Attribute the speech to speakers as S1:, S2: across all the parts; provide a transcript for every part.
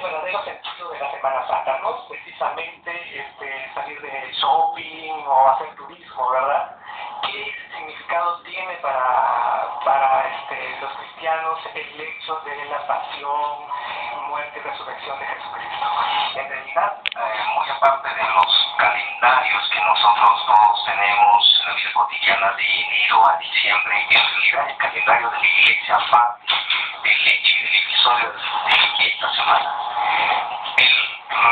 S1: verdadero sentido de la Semana Santa, no es precisamente salir de shopping o hacer turismo, ¿verdad? ¿Qué significado tiene para los cristianos el hecho de la pasión, muerte y resurrección de Jesucristo?
S2: En realidad, muy aparte de los calendarios que nosotros todos tenemos en la vida cotidiana de enero a diciembre, en realidad el calendario de la Iglesia va del hecho y del episodio de esta semana. El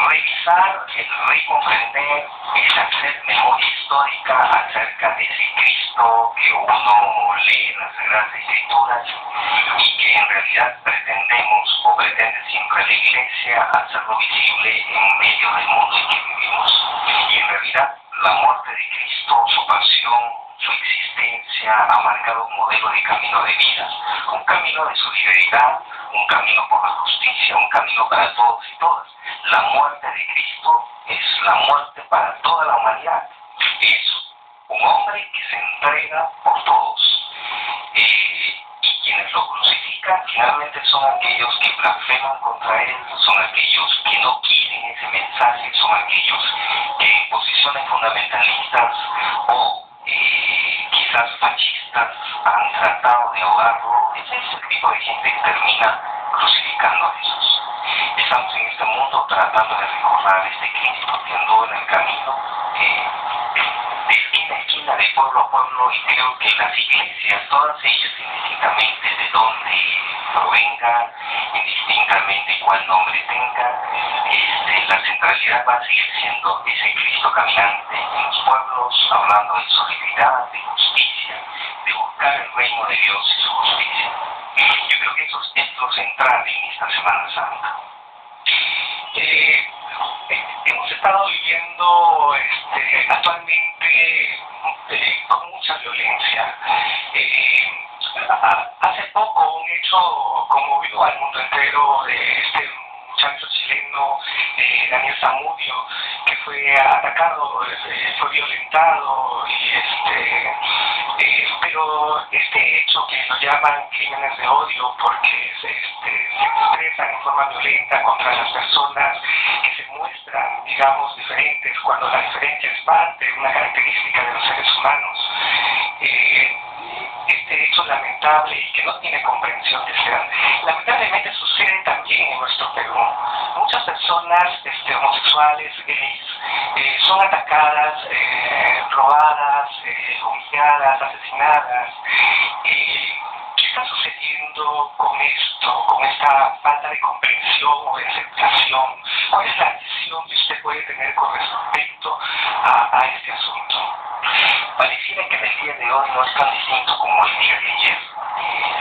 S2: revisar, el recomprender, el hacer memoria histórica acerca de ese Cristo que uno lee en las Sagradas Escrituras y que en realidad pretendemos o pretende siempre la Iglesia hacerlo visible en medio del mundo en que vivimos. Y en realidad la muerte de Cristo, su pasión, su existencia ha marcado un modelo de camino de vida, un camino de solidaridad, un camino por la justicia, un camino para todos y todas. La muerte de Cristo es la muerte para toda la humanidad. Es un hombre que se entrega por todos. Y quienes lo crucifican finalmente son aquellos que blasfeman contra él, son aquellos que no quieren ese mensaje, son aquellos que en posiciones fundamentalistas o quizás fascistas han tratado de ahogarlo. Ese es el tipo de gente que termina crucificando a Jesús. Estamos en este mundo tratando de recordar este Cristo que andó en el camino de esquina a esquina, de pueblo a pueblo, y creo que las iglesias, todas ellas indistintamente de dónde provengan, indistintamente cuál nombre tengan, la centralidad va a seguir siendo ese Cristo caminante en los pueblos, hablando de solidaridad, de justicia, de buscar el reino de Dios y su justicia. Yo creo que eso es lo central en esta Semana Santa.
S1: Hemos estado viviendo actualmente con mucha violencia. Hace poco un hecho conmovió al mundo entero de este muchacho chileno, Daniel Zamudio, que fue atacado, fue violentado, pero este hecho que lo llaman crímenes de odio porque se expresan en forma violenta contra las personas que se muestran, digamos, diferentes, cuando la diferencia es parte, una característica de los seres humanos. Este hecho lamentable y que no tiene comprensión de ser, lamentablemente sucede también en nuestro Perú. Muchas personas homosexuales, gays, son atacadas, robadas, humilladas, asesinadas. ¿Qué está sucediendo con esto, con esta falta de comprensión o de aceptación? ¿Cuál es la visión que usted puede tener con respecto a este asunto?
S2: Pareciera que el día de hoy no es tan distinto como el día de ayer.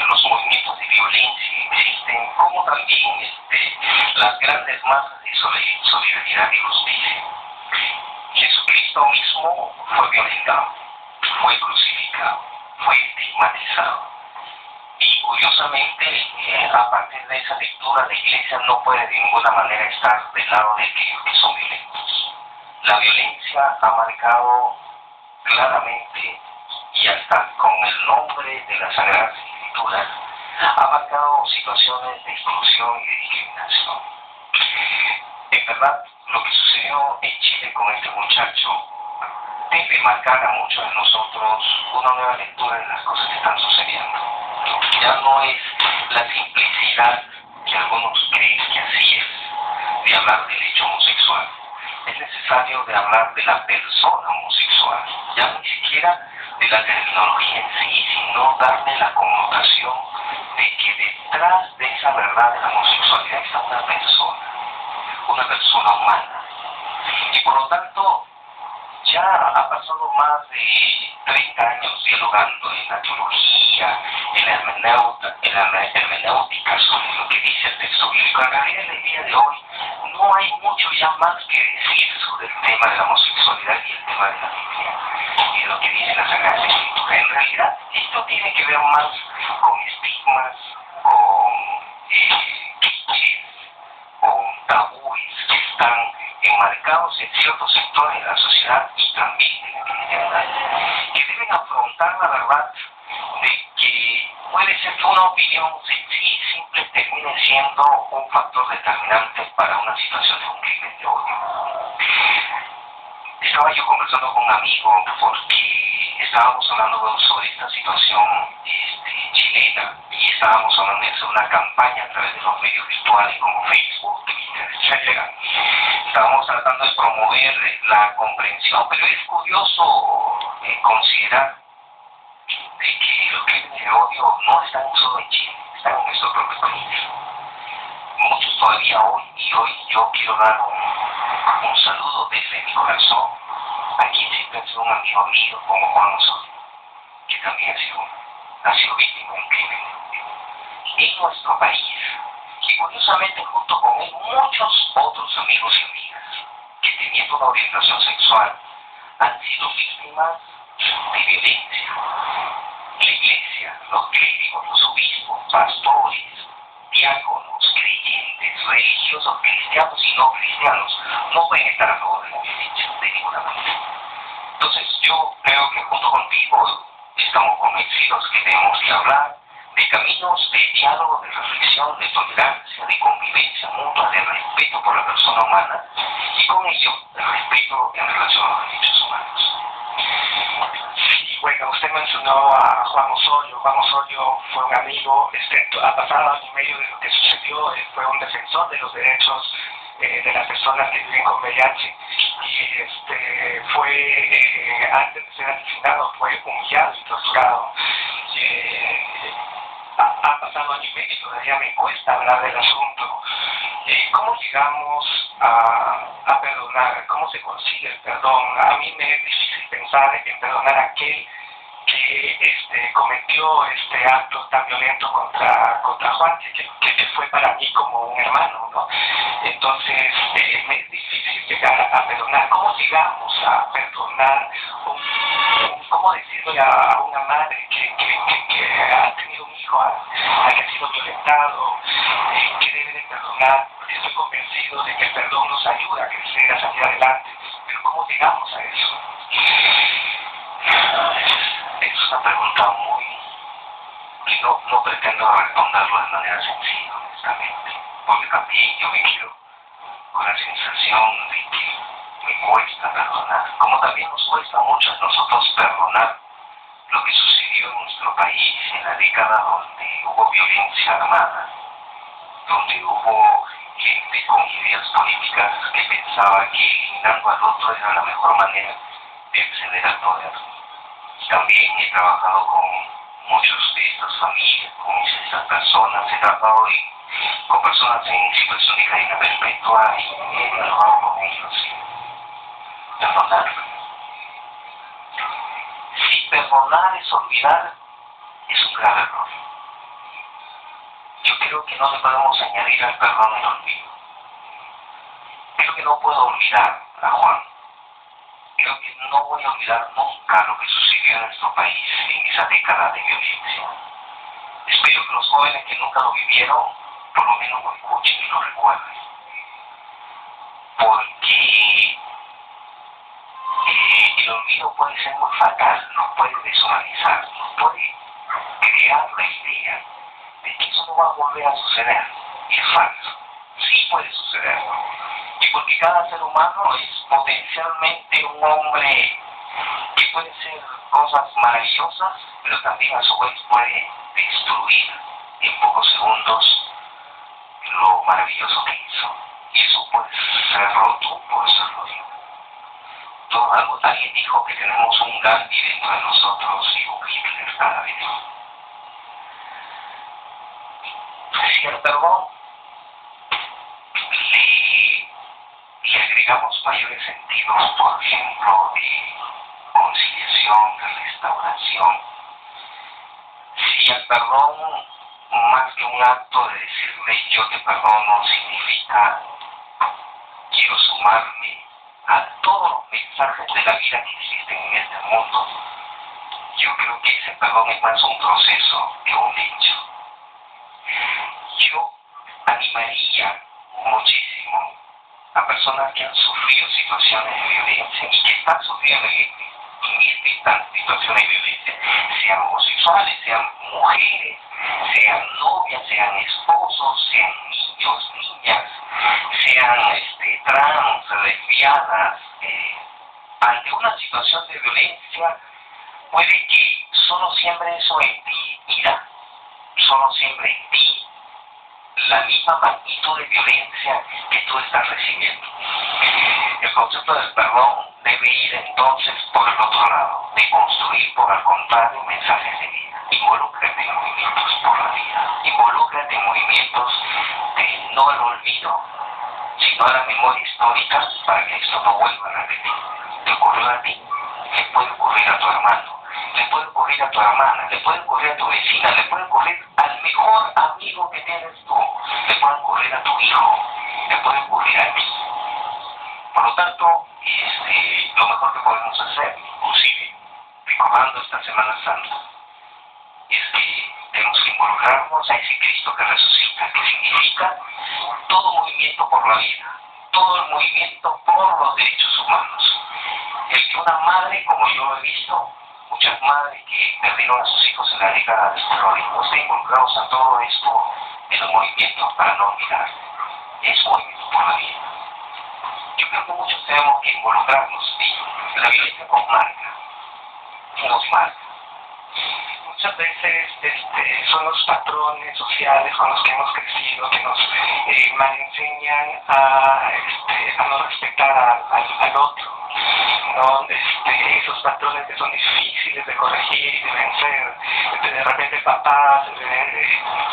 S2: Los movimientos de violencia existen, como también las grandes masas de solidaridad y justicia. Jesucristo mismo fue violentado, fue crucificado, fue estigmatizado. Y curiosamente, a partir de esa lectura, la Iglesia no puede de ninguna manera estar del lado de aquellos que son violentos. La violencia ha marcado claramente, y hasta con el nombre de las Sagradas Escrituras, ha marcado situaciones de exclusión y de discriminación. En verdad, lo que sucedió en Chile con este muchacho debe marcar a muchos de nosotros una nueva lectura de las cosas que están sucediendo. Ya no es la simplicidad que algunos creen que así es, de hablar del hecho homosexual. Es necesario de hablar de la persona homosexual, ya ni siquiera de la terminología en sí, sino darle la connotación de que detrás de esa verdad de la homosexualidad está una persona humana. Y por lo tanto, ya ha pasado más de 30 años dialogando en la teología, en la hermenéutica sobre lo que dice el texto bíblico. En realidad, en el día de hoy no hay mucho ya más que decir sobre el tema de la homosexualidad y el tema de la Biblia y de lo que dice la Sagrada Escritura. En realidad, esto tiene que ver más con estigmas, con clichés, con tabúes que están enmarcados en ciertos sectores de la sociedad y también de la cristiandad, que deben afrontar la verdad de que puede ser que una opinión sencilla y simple siempre termine siendo un factor determinante para una situación de un crimen de odio. Estaba yo conversando con un amigo porque estábamos hablando sobre esta situación chilena y estábamos hablando de hacer una campaña a través de los medios virtuales como Facebook, Twitter, etcétera. Estábamos tratando de promover la comprensión, pero es curioso considerar de que los crímenes de odio no están solo en Chile, están en nuestro propio país. Muchos todavía hoy yo quiero dar un saludo desde mi corazón a quien siempre ha sido un amigo mío como Juan Osorio, que también ha sido víctima de un crimen en nuestro país, y curiosamente junto con él muchos otros amigos y amigas que teniendo una orientación sexual han sido víctimas de violencia. La iglesia, los clérigos, los obispos, pastores, diáconos, creyentes, religiosos, cristianos y no cristianos no pueden estar a favor de la violencia de ninguna manera. Entonces yo creo que junto contigo estamos convencidos que tenemos que hablar de caminos de diálogo, de reflexión, de tolerancia, de convivencia mutua, de respeto por la persona humana y con ello de respeto en relación a los derechos humanos.
S1: Sí, bueno, usted mencionó a Juan Osorio. Juan Osorio fue un amigo, ha pasado año y medio de lo que sucedió, fue un defensor de los derechos de las personas que viven con VIH y fue, antes de ser asesinado, fue humillado y torturado. Ha pasado año y medio y todavía me cuesta hablar del asunto. ¿Cómo llegamos a perdonar? ¿Cómo se consigue el perdón? A mí me es difícil pensar en perdonar a aquel que cometió este acto tan violento contra Juan, que fue para mí como un hermano, ¿no? Entonces, me es difícil llegar a perdonar. ¿Cómo llegamos a perdonar? ¿Cómo decirle a una madre que ha tenido un hijo al que ha sido violentado, que debe de perdonar? Estoy convencido de que el perdón nos ayuda a crecer, a salir adelante, pero ¿cómo llegamos a eso?
S2: Es una pregunta que no pretendo responderlo de manera sencilla, honestamente, porque también yo me quedo con la sensación de que me cuesta perdonar, como también nos cuesta mucho a nosotros perdonar lo que sucedió en nuestro país en la década donde hubo violencia armada, donde hubo gente con ideas políticas que pensaba que eliminando al otro era la mejor manera de acceder al poder. También he trabajado con muchos de estas familias, con estas personas, he trabajado con personas en situación de cadena perpetua y he trabajado con ellos. Perdonar. Si perdonar es olvidar, es un grave error. Yo creo que no le podemos añadir al perdón el olvido. Creo que no puedo olvidar a Juan. Creo que no voy a olvidar nunca lo que sucedió en nuestro país en esa década de violencia. Espero que los jóvenes que nunca lo vivieron, por lo menos lo escuchen y lo recuerden. Porque el olvido puede ser muy fatal, nos puede deshumanizar, nos puede crear la idea de que eso no va a volver a suceder. Y es falso. Sí puede suceder. Y porque cada ser humano es potencialmente un hombre que puede hacer cosas maravillosas, pero también a su vez puede destruir en pocos segundos lo maravilloso que hizo. Y eso puede serlo tú, puede serlo yo. Alguien dijo que tenemos un Gandhi dentro de nosotros y un Hitler cada vez. Si el perdón le agregamos mayores sentidos, por ejemplo, de conciliación, de restauración, si el perdón, más que un acto de decirle yo te perdono, significa quiero sumarme a todos los mensajes de la vida que existen en este mundo, yo creo que ese perdón es más un proceso que un hecho. Yo animaría muchísimo a personas que han sufrido situaciones de violencia y que están sufriendo esta situación de violencia, sean homosexuales, sean mujeres, sean novias, sean esposos, sean niños, niñas, sean trans, lesbianas, ante una situación de violencia, puede que solo siembre eso en ti ira, solo siembre en ti la misma magnitud de violencia que tú estás recibiendo. El concepto del perdón debe ir entonces por el otro lado, de construir por el contrario mensajes de vida. Involúcrate en movimientos por la vida, involúcrate en movimientos de no el olvido, sino a la memoria histórica para que esto no vuelva a repetir. Te ocurrió a ti, le puede ocurrir a tu hermano, le puede ocurrir a tu hermana, le puede ocurrir a tu vecina, le puede ocurrir al mejor amigo que tienes tú, le puede ocurrir a tu hijo, le puede ocurrir a ti. Por lo tanto, lo mejor que podemos hacer, inclusive recordando esta Semana Santa, es que tenemos que involucrarnos a ese Cristo que resucita, que significa todo movimiento por la vida, todo el movimiento por los derechos humanos. El que una madre, como yo he visto, muchas madres que perdieron a sus hijos en la década del terrorismo, estén involucrados a todo esto en los movimientos para no olvidar. Es movimiento por la vida. Yo creo que muchos tenemos que involucrarnos y la violencia nos marca.
S1: Muchas veces son los patrones sociales con los que hemos crecido que nos malenseñan a no respetar al otro, ¿no? Esos patrones que son difíciles de corregir y de vencer. De repente el papá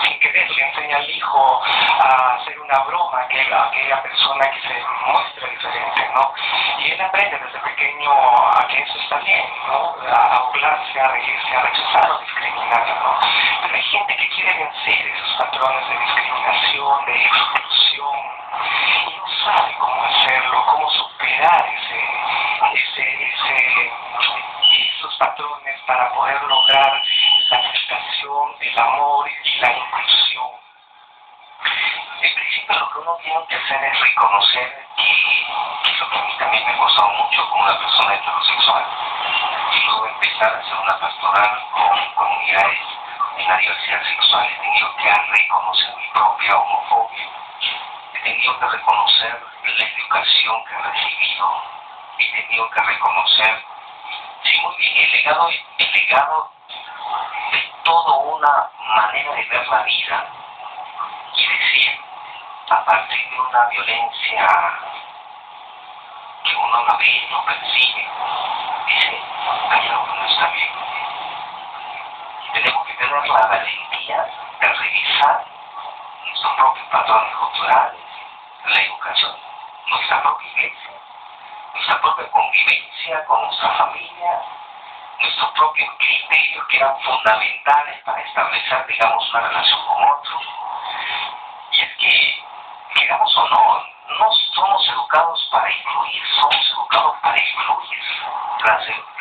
S1: sin querer le enseña al hijo a hacer una broma a aquella persona que se muestra diferente, ¿no? Y él aprende desde pequeño a que eso está bien, ¿no? A burlarse, a reírse, a rechazar o discriminar, ¿no? Pero hay gente que quiere vencer esos patrones de discriminación, de exclusión, y no sabe cómo hacerlo, cómo superar esos patrones para poder lograr la aceptación, el amor y la inclusión.
S2: En principio lo que uno tiene que hacer es reconocer que es lo que a mí también me ha costado mucho como una persona heterosexual, y luego empezar a hacer una pastoral con comunidades en la diversidad sexual. He tenido que reconocer mi propia homofobia, he tenido que reconocer la educación que he recibido, he tenido que reconocer, sí, muy bien, el legado de toda una manera de ver la vida y decir, a partir de una violencia que uno la ve, lo percibe, dice, hay algo que no está bien. Y tenemos que tener la valentía de revisar nuestros propios patrones culturales, la educación, nuestra propia iglesia, nuestra propia convivencia con nuestra familia, nuestros propios criterios que eran fundamentales para establecer, digamos, una relación con otros. Y es que, queramos o no, no somos educados para incluir, somos educados para excluir.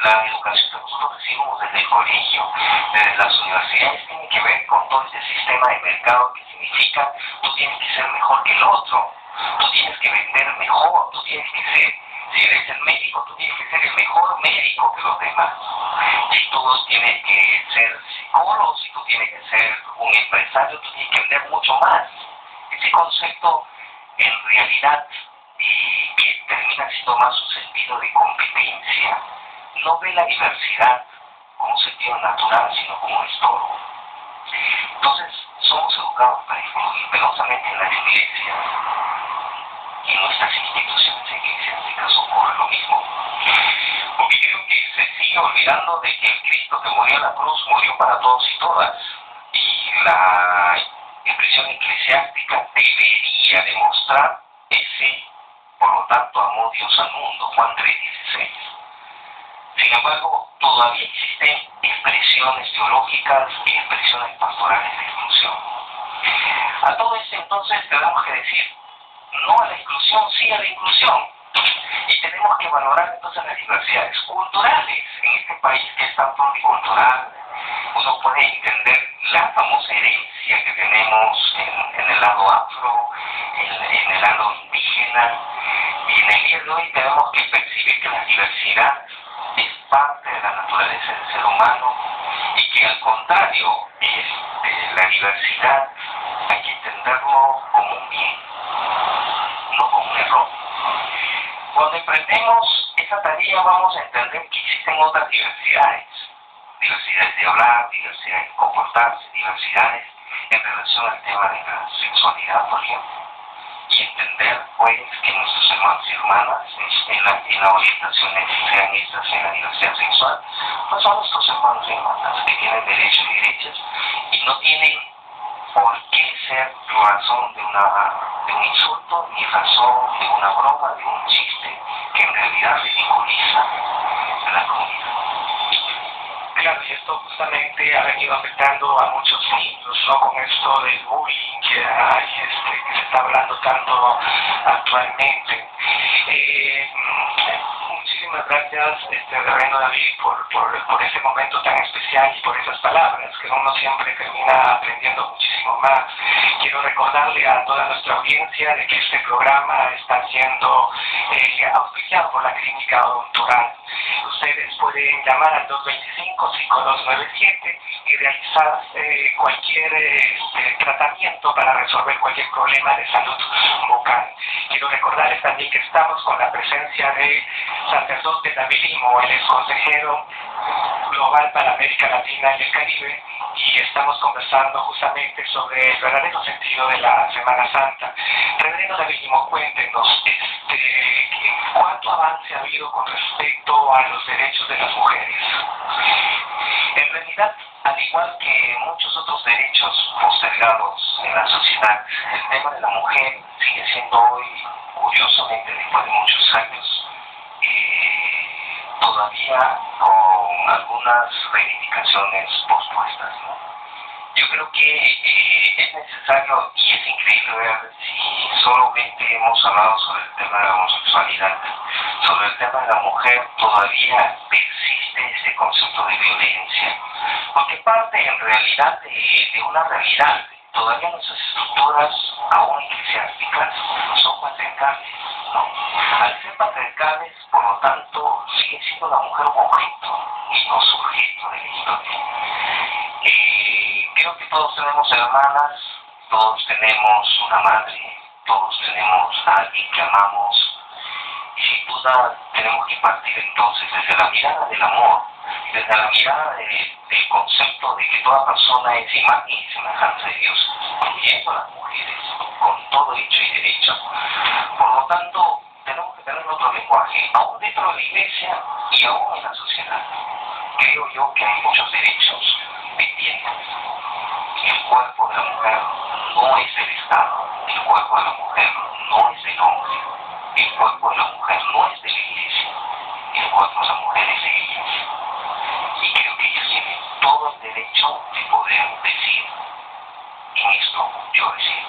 S2: La educación que nosotros recibimos desde el colegio, desde las universidades, tiene que ver con todo este sistema de mercado que significa tú tienes que ser mejor que el otro, tú tienes que vender mejor, tú tienes que ser, si eres el médico, tú tienes que ser el mejor médico que los demás. Si tú tienes que ser psicólogo, si tú tienes que ser un empresario, tú tienes que vender mucho más. Ese concepto, en realidad, que termina siendo más un sentido de competencia, no ve la diversidad como un sentido natural, sino como estorbo. Entonces, somos educados para excluir, penosamente en las iglesias y en nuestras instituciones de iglesia, en este caso ocurre lo mismo. Porque creo que se sigue olvidando de que el Cristo que murió en la cruz murió para todos y todas. Y la expresión eclesiástica debería demostrar ese, por lo tanto, amó Dios al mundo, Juan 3:16. Sin embargo, todavía existen expresiones teológicas y expresiones pastorales de exclusión. A todo esto entonces tenemos que decir no a la exclusión, sí a la inclusión. Y tenemos que valorar entonces las diversidades culturales en este país que es tan pluricultural. Uno puede entender la famosa herencia que tenemos en el lado afro, en el lado indígena, y en el día de hoy tenemos que percibir que la diversidad es parte de la naturaleza del ser humano y que al contrario, la diversidad hay que entenderlo como un bien, no como un error. Cuando emprendemos esa tarea vamos a entender que existen otras diversidades, diversidades de hablar, diversidades de comportarse, diversidades en relación al tema de la sexualidad, por ejemplo, y entender pues que nuestros hermanos y hermanas en la orientación que sean estas en la diversidad sexual, pues son nuestros hermanos y hermanas que tienen derechos y derechas y no tienen por qué ser razón de un insulto ni razón de una broma, de un chiste que en realidad ridiculiza a la comunidad.
S1: Claro, y esto justamente ha venido afectando a muchos niños, ¿no? Con esto del bullying que hay, que se está hablando tanto actualmente. Muchísimas gracias, Reverendo David, por este momento tan especial y por esas palabras, que uno siempre termina aprendiendo muchísimo más. Quiero recordarle a toda nuestra audiencia de que este programa está siendo auspiciado por la Clínica Odontoral. Ustedes pueden llamar al 225-5297 y realizar cualquier tratamiento para resolver cualquier problema de salud bucal. Quiero recordarles también que estamos con la presencia de sacerdote David Limo, el ex consejero global para América Latina y el Caribe, y estamos conversando justamente sobre el verdadero sentido de la Semana Santa. Reverendo David Limo, cuéntenos cuánto avance ha habido con respecto a los derechos de las mujeres.
S2: En realidad, al igual que muchos otros derechos postergados en la sociedad, el tema de la mujer sigue siendo hoy, curiosamente, después de muchos años, todavía con algunas reivindicaciones pospuestas, ¿no? Yo creo que es necesario y es increíble ver si solamente hemos hablado sobre el tema de la homosexualidad, sobre el tema de la mujer, todavía persiste ese concepto de violencia, porque parte en realidad de una realidad. Todavía nuestras estructuras, aún eclesiásticas, son patriarcales, ¿no? Al ser patriarcales, por lo tanto, sigue siendo la mujer un objeto y no sujeto de la historia. Creo que todos tenemos hermanas, todos tenemos una madre, todos tenemos a alguien que amamos, y sin duda tenemos que partir entonces desde la mirada del amor, desde la mirada del concepto de que toda persona es imagen y semejanza de Dios, incluyendo a las mujeres, con todo hecho y derecho. Por lo tanto, tenemos que tener otro lenguaje, aún dentro de la iglesia y aún en la sociedad. Creo yo que hay muchos derechos pendientes. El cuerpo de la mujer no es del Estado, el cuerpo de la mujer no es del hombre, el cuerpo de la mujer no es de la iglesia, el cuerpo de la mujer es de ella. Y creo que ellos tienen todo el derecho de poder decir, en esto yo decido.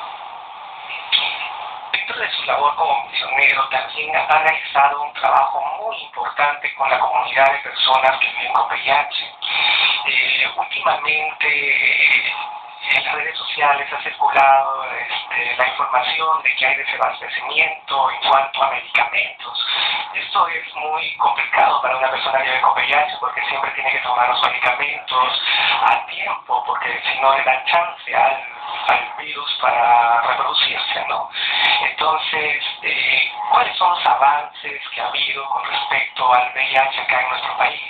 S1: Dentro de su labor como misionero, también ha realizado un trabajo muy importante con la comunidad de personas que viven con VIH. Últimamente, en las redes sociales ha circulado la información de que hay desabastecimiento en cuanto a medicamentos. Esto es muy complicado para una persona que vive con VIH porque siempre tiene que tomar los medicamentos a tiempo, porque si no le dan chance al virus para reproducirse, ¿no? Entonces, ¿cuáles son los avances que ha habido con respecto al VIH acá en nuestro país?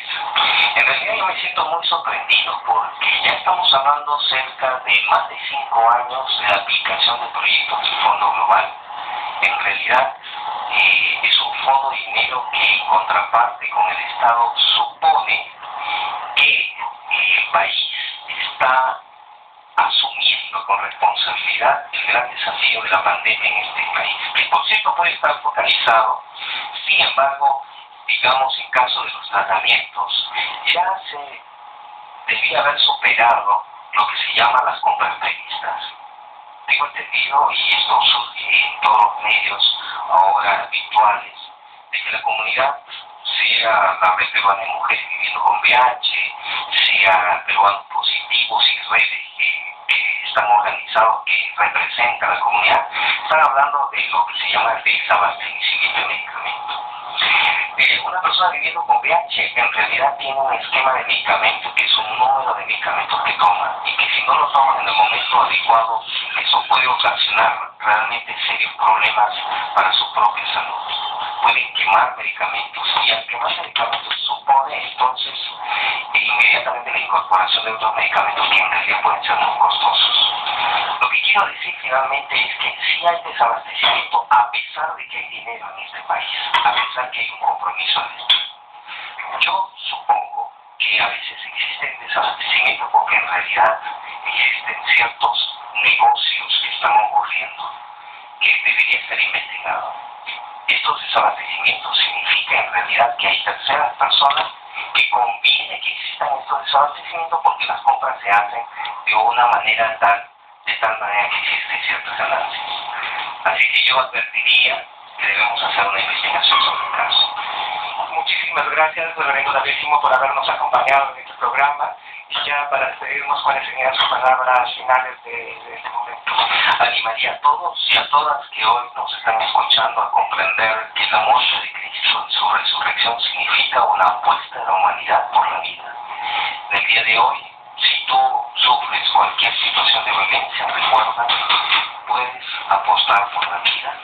S2: En realidad yo me siento muy sorprendido porque ya estamos hablando cerca de más de 5 años de aplicación de proyectos del Fondo Global. En realidad es un fondo de dinero que en contraparte con el Estado supone que el país está asumiendo con responsabilidad el gran desafío de la pandemia en este país, que por cierto puede estar focalizado. Sin embargo, digamos en caso de los tratamientos, ya se debía haber superado lo que se llama las compras previstas. Tengo entendido, y esto surge en todos los medios ahora virtuales, de que la comunidad, sea la red peruana de mujeres viviendo con VIH, sea peruanos positivos y redes que están organizados, que representan a la comunidad, están hablando de lo que se llama el desabastecimiento de medicamentos. Una persona viviendo con VIH en realidad tiene un esquema de medicamentos, que es un número de medicamentos que toma, y que si no lo toma en el momento adecuado, eso puede ocasionar realmente serios problemas para su propia salud. Pueden quemar medicamentos, y al quemar medicamentos supone entonces inmediatamente la incorporación de otros medicamentos que en realidad pueden ser muy costosos. Lo que quiero decir finalmente es que sí hay desabastecimiento a pesar de que hay dinero en este país, a pesar que hay un compromiso adentro. Yo supongo que a veces existe desabastecimiento porque en realidad existen ciertos negocios que están ocurriendo que debería ser investigado. Estos desabastecimientos significan en realidad que hay terceras personas que conviene que existan estos desabastecimientos porque las compras se hacen de una manera de tal manera que existen ciertas ganancias. Así que yo advertiría que debemos hacer una investigación sobre el caso.
S1: Muchísimas gracias, reverendo Davísimo, por habernos acompañado en este programa. Y ya para despedirnos, ¿cuáles serían sus palabras finales de este momento?
S2: Animaría a todos y a todas que hoy nos están escuchando a comprender que la muerte de Cristo y su resurrección significa una apuesta de la humanidad por la vida. En el día de hoy, si tú sufres cualquier situación de violencia, recuerda, puedes apostar por la vida.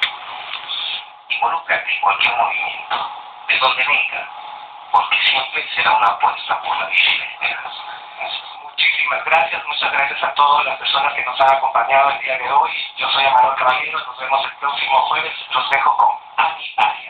S2: Involúcrate en cualquier movimiento, de donde venga, porque siempre será una apuesta por la vida y la esperanza.
S1: Muchísimas gracias, muchas gracias a todas las personas que nos han acompañado el día de hoy. Yo soy Amador Caballero, nos vemos el próximo jueves, los dejo con Ani Ari.